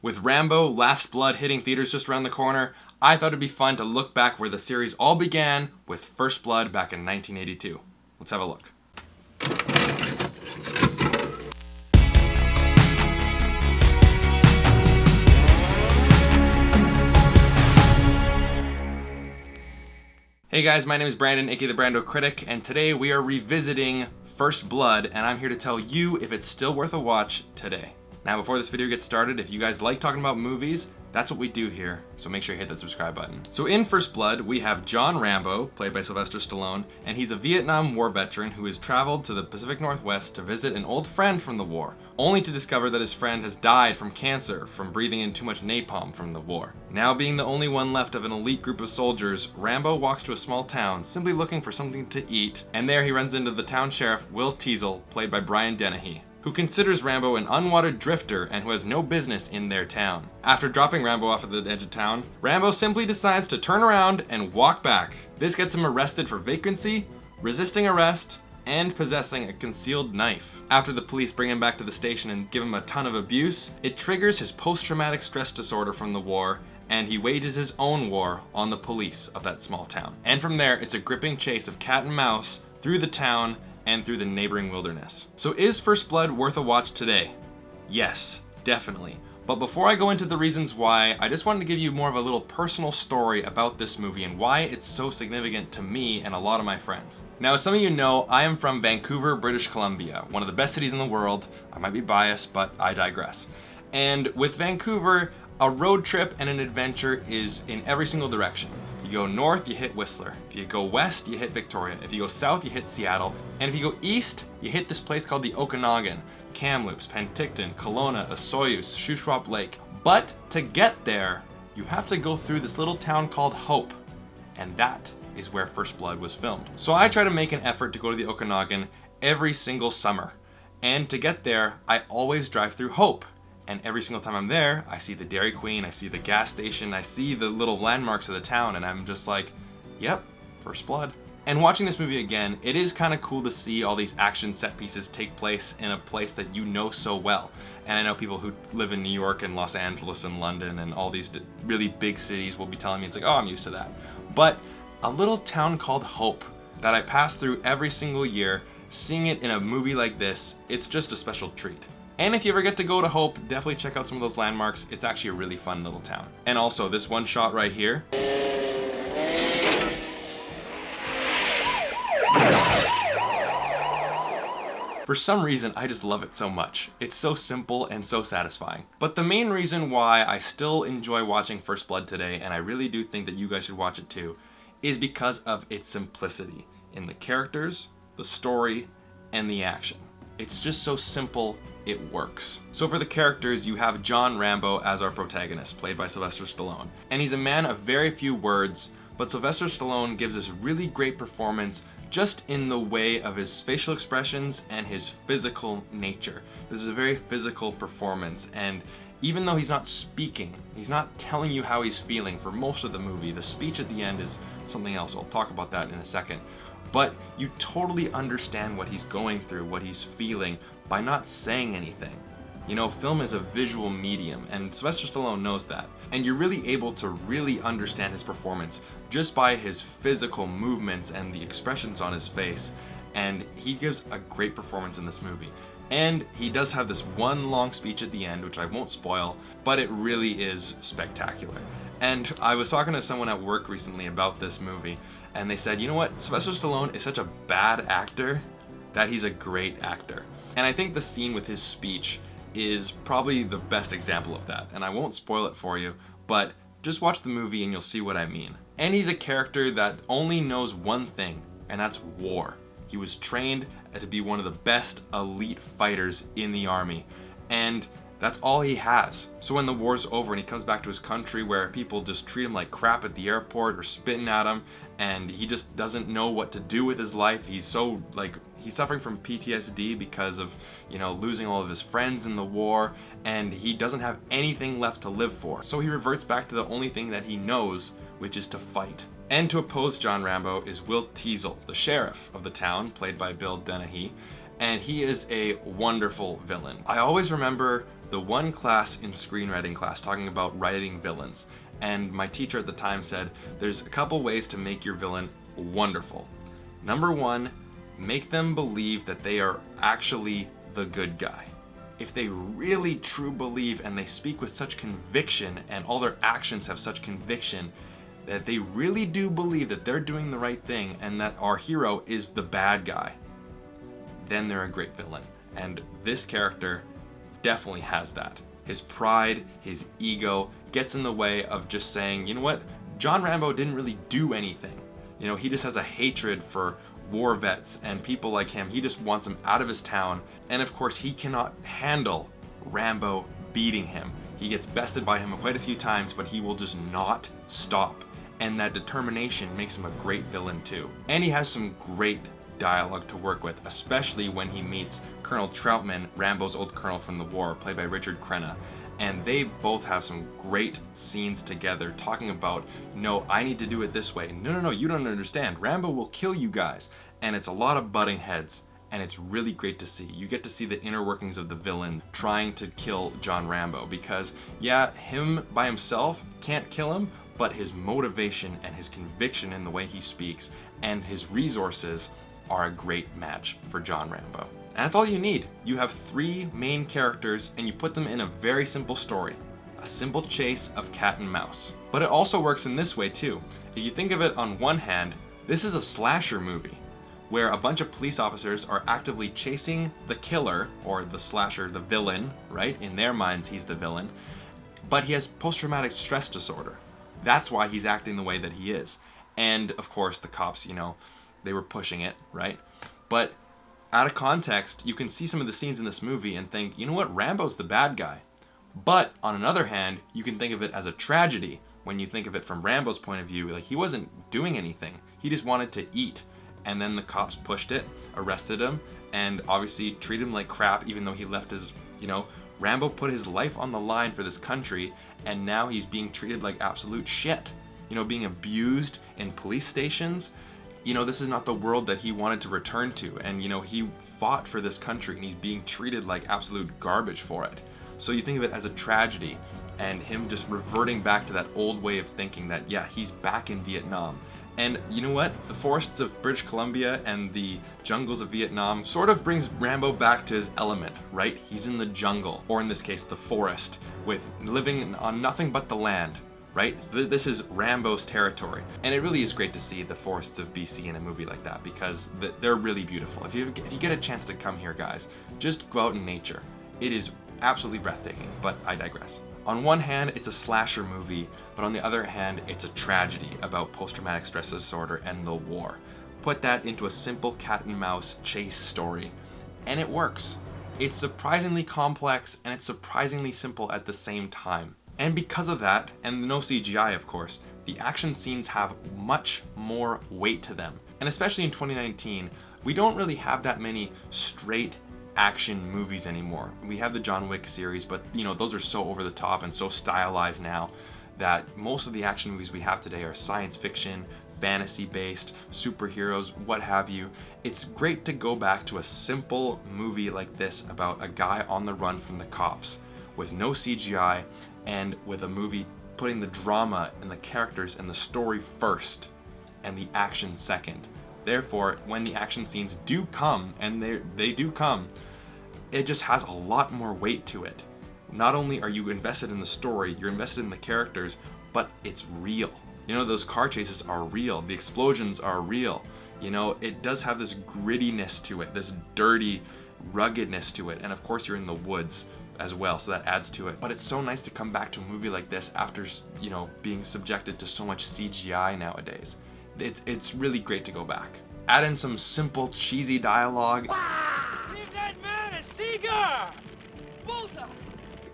With Rambo: Last Blood hitting theaters just around the corner, I thought it'd be fun to look back where the series all began with First Blood back in 1982. Let's have a look. Hey guys, my name is Brandon, aka the Brando Critic, and today we are revisiting First Blood, and I'm here to tell you if it's still worth a watch today. Now, before this video gets started, if you guys like talking about movies, that's what we do here, so make sure you hit that subscribe button. So in First Blood, we have John Rambo, played by Sylvester Stallone, and he's a Vietnam War veteran who has traveled to the Pacific Northwest to visit an old friend from the war, only to discover that his friend has died from cancer from breathing in too much napalm from the war. Now being the only one left of an elite group of soldiers, Rambo walks to a small town, simply looking for something to eat, and there he runs into the town sheriff, Will Teasel, played by Brian Dennehy, who considers Rambo an unwanted drifter and who has no business in their town. After dropping Rambo off at the edge of town, Rambo simply decides to turn around and walk back. This gets him arrested for vagrancy, resisting arrest, and possessing a concealed knife. After the police bring him back to the station and give him a ton of abuse, it triggers his post-traumatic stress disorder from the war, and he wages his own war on the police of that small town. And from there, it's a gripping chase of cat and mouse through the town and through the neighboring wilderness. So is First Blood worth a watch today? Yes, definitely. But before I go into the reasons why, I just wanted to give you more of a little personal story about this movie and why it's so significant to me and a lot of my friends. Now, as some of you know, I am from Vancouver, British Columbia, one of the best cities in the world. I might be biased, but I digress. And with Vancouver, a road trip and an adventure is in every single direction. You go north, you hit Whistler. If you go west, you hit Victoria. If you go south, you hit Seattle. And if you go east, you hit this place called the Okanagan, Kamloops, Penticton, Kelowna, Osoyoos, Shuswap Lake. But to get there, you have to go through this little town called Hope. And that is where First Blood was filmed. So I try to make an effort to go to the Okanagan every single summer. And to get there, I always drive through Hope. And every single time I'm there, I see the Dairy Queen, I see the gas station, I see the little landmarks of the town, and I'm just like, yep, First Blood. And watching this movie again, it is kind of cool to see all these action set pieces take place in a place that you know so well. And I know people who live in New York and Los Angeles and London and all these really big cities will be telling me, it's like, oh, I'm used to that. But a little town called Hope that I pass through every single year, seeing it in a movie like this, it's just a special treat. And if you ever get to go to Hope, definitely check out some of those landmarks. It's actually a really fun little town. And also, this one shot right here. For some reason, I just love it so much. It's so simple and so satisfying. But the main reason why I still enjoy watching First Blood today, and I really do think that you guys should watch it too, is because of its simplicity in the characters, the story, and the action. It's just so simple, it works. So for the characters, you have John Rambo as our protagonist, played by Sylvester Stallone. And he's a man of very few words, but Sylvester Stallone gives this really great performance just in the way of his facial expressions and his physical nature. This is a very physical performance, and even though he's not speaking, he's not telling you how he's feeling for most of the movie. The speech at the end is something else. I'll talk about that in a second. But you totally understand what he's going through, what he's feeling, by not saying anything. You know, film is a visual medium, and Sylvester Stallone knows that. And you're really able to really understand his performance just by his physical movements and the expressions on his face. And he gives a great performance in this movie. And he does have this one long speech at the end, which I won't spoil, but it really is spectacular. And I was talking to someone at work recently about this movie, and they said, you know what, Sylvester Stallone is such a bad actor that he's a great actor. And I think the scene with his speech is probably the best example of that. And I won't spoil it for you, but just watch the movie and you'll see what I mean. And he's a character that only knows one thing, and that's war. He was trained to be one of the best elite fighters in the army, and that's all he has. So when the war's over and he comes back to his country where people just treat him like crap at the airport or spitting at him, and he just doesn't know what to do with his life. He's so he's suffering from PTSD because of, you know, losing all of his friends in the war, and he doesn't have anything left to live for. So he reverts back to the only thing that he knows, which is to fight. And to oppose John Rambo is Will Teasel, the sheriff of the town, played by Bill Dennehy, and he is a wonderful villain. I always remember the one class in screenwriting class talking about writing villains, and my teacher at the time said, there's a couple ways to make your villain wonderful. Number one, make them believe that they are actually the good guy. If they really true believe and they speak with such conviction and all their actions have such conviction that they really do believe that they're doing the right thing and that our hero is the bad guy, then they're a great villain. And this character definitely has that. His pride, his ego gets in the way of just saying, you know what, John Rambo didn't really do anything. You know, he just has a hatred for war vets and people like him. He just wants them out of his town. And of course, he cannot handle Rambo beating him. He gets bested by him quite a few times, but he will just not stop. And that determination makes him a great villain too. And he has some great dialogue to work with, especially when he meets Colonel Troutman, Rambo's old colonel from the war, played by Richard Crenna. And they both have some great scenes together talking about, no, I need to do it this way. No, you don't understand. Rambo will kill you guys. And it's a lot of butting heads, and it's really great to see. You get to see the inner workings of the villain trying to kill John Rambo, because yeah, him by himself can't kill him, but his motivation and his conviction in the way he speaks and his resources are a great match for John Rambo. And that's all you need. You have three main characters and you put them in a very simple story. A simple chase of cat and mouse. But it also works in this way too. If you think of it on one hand, this is a slasher movie where a bunch of police officers are actively chasing the killer, or the slasher, the villain, right? In their minds, he's the villain. But he has post-traumatic stress disorder. That's why he's acting the way that he is. And of course, the cops, you know, they were pushing it, right? But out of context, you can see some of the scenes in this movie and think, you know what, Rambo's the bad guy. But on another hand, you can think of it as a tragedy when you think of it from Rambo's point of view. Like, he wasn't doing anything. He just wanted to eat. And then the cops pushed it, arrested him, and obviously treated him like crap, even though he left his, you know, Rambo put his life on the line for this country, and now he's being treated like absolute shit. You know, being abused in police stations. You know, this is not the world that he wanted to return to, and you know, he fought for this country and he's being treated like absolute garbage for it. So you think of it as a tragedy, and him just reverting back to that old way of thinking that, yeah, he's back in Vietnam. And you know what? The forests of British Columbia and the jungles of Vietnam sort of brings Rambo back to his element, right? He's in the jungle, or in this case, the forest, with living on nothing but the land, right? This is Rambo's territory. And it really is great to see the forests of BC in a movie like that, because they're really beautiful. If you get a chance to come here, guys, just go out in nature. It is absolutely breathtaking, but I digress. On one hand, it's a slasher movie, but on the other hand, it's a tragedy about post-traumatic stress disorder and the war. Put that into a simple cat and mouse chase story, and it works. It's surprisingly complex, and it's surprisingly simple at the same time. And because of that, and no CGI of course, the action scenes have much more weight to them. And especially in 2019, we don't really have that many straight action movies anymore. We have the John Wick series, but you know, those are so over the top and so stylized now that most of the action movies we have today are science fiction, fantasy based, superheroes, what have you. It's great to go back to a simple movie like this about a guy on the run from the cops with no CGI, and with a movie putting the drama and the characters and the story first and the action second. Therefore, when the action scenes do come, and they do come, it just has a lot more weight to it. Not only are you invested in the story, you're invested in the characters, but it's real. You know, those car chases are real, the explosions are real. You know, it does have this grittiness to it, this dirty ruggedness to it, and of course you're in the woods as well, so that adds to it. But it's so nice to come back to a movie like this after, you know, being subjected to so much CGI nowadays. It's really great to go back. Add in some simple, cheesy dialogue. Give that man a cigar! Bullseye!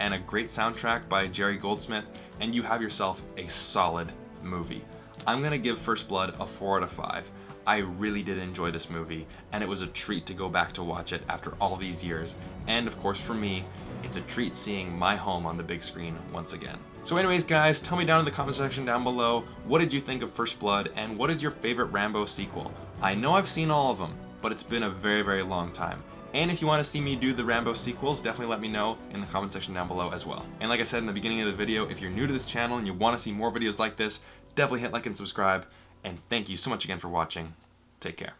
And a great soundtrack by Jerry Goldsmith, and you have yourself a solid movie. I'm gonna give First Blood a 4 out of 5. I really did enjoy this movie, and it was a treat to go back to watch it after all these years. And of course for me, it's a treat seeing my home on the big screen once again. So anyways guys, tell me down in the comment section down below, what did you think of First Blood, and what is your favorite Rambo sequel? I know I've seen all of them, but it's been a very, very long time. And if you want to see me do the Rambo sequels, definitely let me know in the comment section down below as well. And like I said in the beginning of the video, if you're new to this channel and you want to see more videos like this, definitely hit like and subscribe. And thank you so much again for watching. Take care.